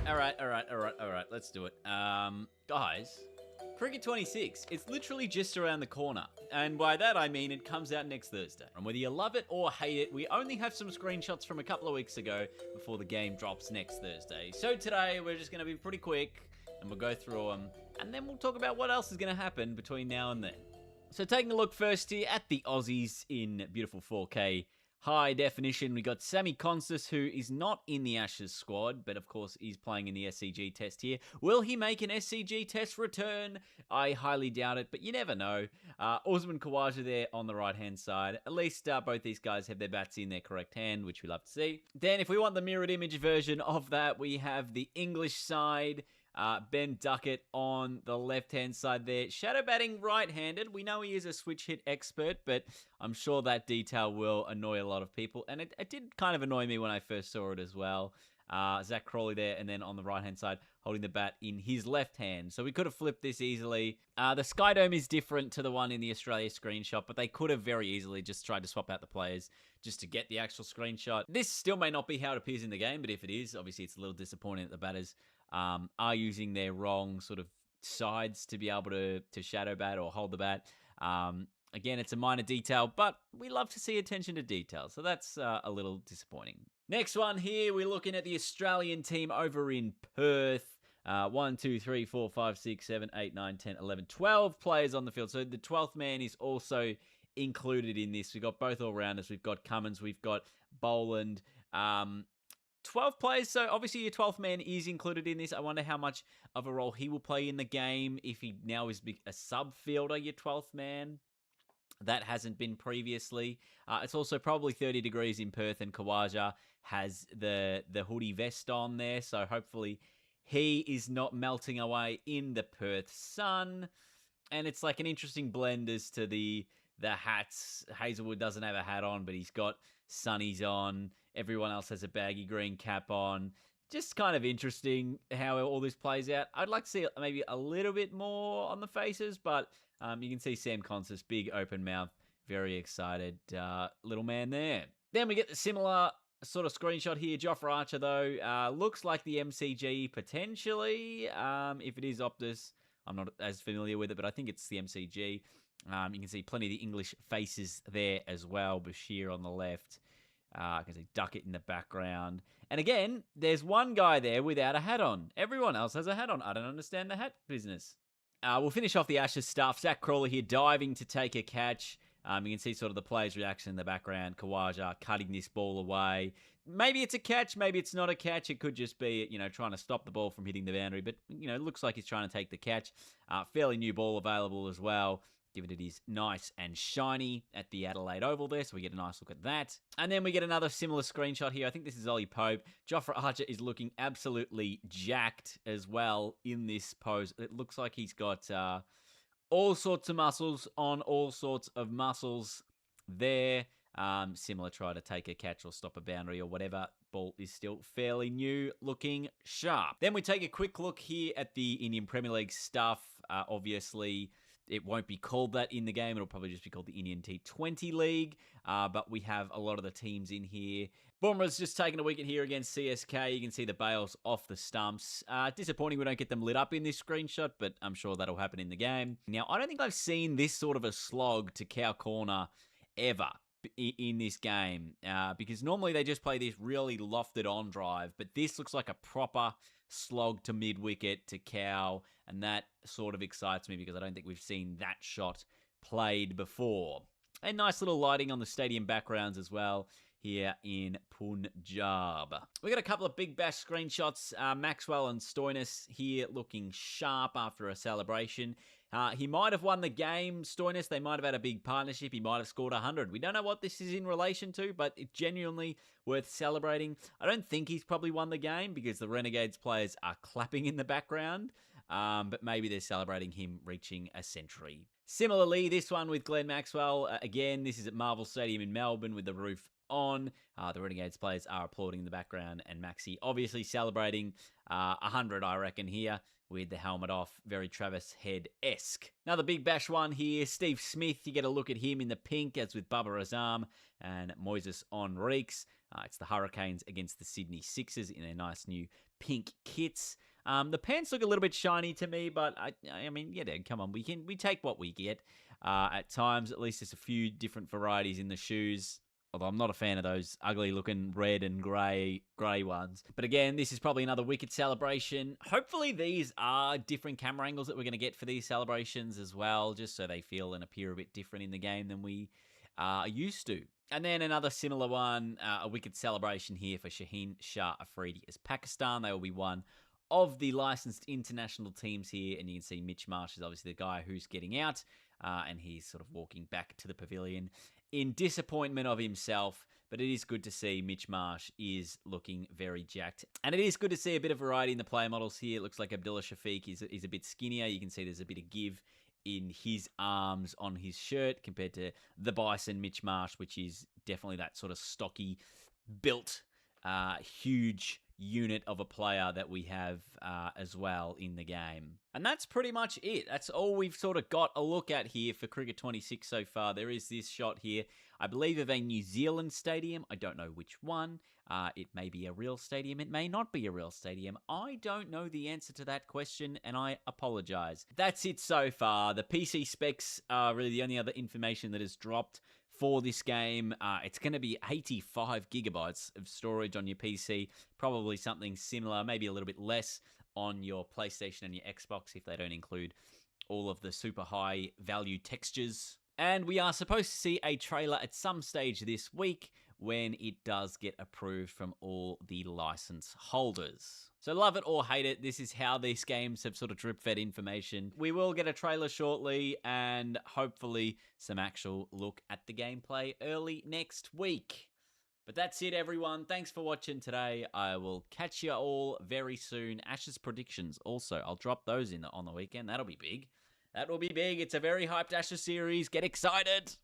right. Let's do it. Guys, Cricket 26, it's literally just around the corner. And by that I mean it comes out next Thursday. And whether you love it or hate it, we only have some screenshots from a couple of weeks ago before the game drops next Thursday. So today we're just going to be pretty quick and we'll go through them. And then we'll talk about what else is going to happen between now and then. So taking a look first here at the Aussies in beautiful 4K high definition, we got Sammy Constas, who is not in the Ashes squad, but of course he's playing in the SCG test here. Will he make an SCG test return? I highly doubt it, but you never know. Usman Khawaja there on the right-hand side. At least both these guys have their bats in their correct hand, which we love to see. Then if we want the mirrored image version of that, we have the English side. Ben Duckett on the left-hand side there. Shadow batting right-handed. We know he is a switch hit expert, but I'm sure that detail will annoy a lot of people. And it did kind of annoy me when I first saw it as well. Zach Crawley there, and then on the right-hand side, holding the bat in his left hand. So we could have flipped this easily. The Sky Dome is different to the one in the Australia screenshot, but they could have very easily just tried to swap out the players just to get the actual screenshot. This still may not be how it appears in the game, but if it is, obviously it's a little disappointing that the batters are using their wrong sort of sides to be able to shadow bat or hold the bat. Again, it's a minor detail, but we love to see attention to detail, so that's a little disappointing. Next one here, we're looking at the Australian team over in Perth. 1, 2, 3, 4, 5, 6, 7, 8, 9, 10, 11, 12 players on the field. So the 12th man is also included in this. We've got both all-rounders. We've got Cummins. We've got Boland. 12 players, so obviously your 12th man is included in this. I wonder how much of a role he will play in the game if he now is a sub-fielder, your 12th man. That hasn't been previously. It's also probably 30 degrees in Perth, and Khawaja has the hoodie vest on there, so hopefully he is not melting away in the Perth sun. And it's like an interesting blend as to the hats. Hazelwood doesn't have a hat on, but he's got sunnies on. Everyone else has a baggy green cap on. Just kind of interesting how all this plays out. I'd like to see maybe a little bit more on the faces, but you can see Sam Constas, big open mouth, very excited little man there. Then we get the similar sort of screenshot here. Jofra Archer, though, looks like the MCG potentially. If it is Optus, I'm not as familiar with it, but I think it's the MCG. You can see plenty of the English faces there as well. Bashir on the left. I can see Duckett in the background. And again, there's one guy there without a hat on. Everyone else has a hat on. I don't understand the hat business. We'll finish off the Ashes stuff. Zach Crawley here diving to take a catch. You can see sort of the player's reaction in the background. Khawaja cutting this ball away. Maybe it's a catch. Maybe it's not a catch. It could just be, trying to stop the ball from hitting the boundary. But, it looks like he's trying to take the catch. Fairly new ball available as well, given it is nice and shiny at the Adelaide Oval there, so we get a nice look at that. And then we get another similar screenshot here. I think this is Ollie Pope. Jofra Archer is looking absolutely jacked as well in this pose. It looks like he's got all sorts of muscles on all sorts of muscles there. Similar try to take a catch or stop a boundary or whatever. Ball is still fairly new, looking sharp. Then we take a quick look here at the Indian Premier League stuff. Obviously, it won't be called that in the game. It'll probably just be called the Indian T20 League. But we have a lot of the teams in here. Bumrah's just taken a wicket here against CSK. You can see the bails off the stumps. Disappointing we don't get them lit up in this screenshot, but I'm sure that'll happen in the game. Now, I don't think I've seen this sort of a slog to cow corner ever in this game, because normally they just play this really lofted on drive, but this looks like a proper slog to mid-wicket to cow, and that sort of excites me because I don't think we've seen that shot played before. And nice little lighting on the stadium backgrounds as well here in Punjab. We got a couple of Big Bash screenshots. Maxwell and Stoinis here looking sharp after a celebration. He might have won the game, Stoinis. They might have had a big partnership. He might have scored 100. We don't know what this is in relation to, but it's genuinely worth celebrating. I don't think he's probably won the game because the Renegades players are clapping in the background, but maybe they're celebrating him reaching a century. Similarly, this one with Glenn Maxwell. Again, this is at Marvel Stadium in Melbourne with the roof on. The Renegades players are applauding in the background, and Maxi obviously celebrating 100, I reckon, here with the helmet off. Very Travis Head-esque. Another Big Bash one here. Steve Smith, you get a look at him in the pink, as with Bubba Azam and Moises Enriques. It's the Hurricanes against the Sydney Sixers in their nice new pink kits. The pants look a little bit shiny to me, but I mean, yeah, come on, we take what we get. At times, at least there's a few different varieties in the shoes. Although I'm not a fan of those ugly-looking red and grey ones. But again, this is probably another Wicked celebration. Hopefully these are different camera angles that we're going to get for these celebrations as well, just so they feel and appear a bit different in the game than we are used to. And then another similar one, a Wicked celebration here for Shaheen Shah Afridi as Pakistan. They will be one of the licensed international teams here, and you can see Mitch Marsh is obviously the guy who's getting out, and he's sort of walking back to the pavilion in disappointment of himself. But it is good to see Mitch Marsh is looking very jacked. And it is good to see a bit of variety in the player models here. It looks like Abdullah Shafiq is a bit skinnier. You can see there's a bit of give in his arms on his shirt compared to the Bison Mitch Marsh, which is definitely that sort of stocky, built, huge unit of a player that we have as well in the game. And that's pretty much it. That's all we've sort of got a look at here for Cricket 26 so far. There is this shot here, I believe, of a New Zealand stadium. I don't know which one. It may be a real stadium. It may not be a real stadium. I don't know the answer to that question, and I apologize. That's it so far. The PC specs are really the only other information that has dropped for this game. It's going to be 85 gigabytes of storage on your PC, probably something similar, maybe a little bit less on your PlayStation and your Xbox if they don't include all of the super high value textures. And we are supposed to see a trailer at some stage this week when it does get approved from all the license holders. So love it or hate it, this is how these games have sort of drip-fed information. We will get a trailer shortly and hopefully some actual look at the gameplay early next week. But that's it, everyone. Thanks for watching today. I will catch you all very soon. Ashes predictions also, I'll drop those on the weekend. That'll be big. That will be big. It's a very hyped Ashes series. Get excited.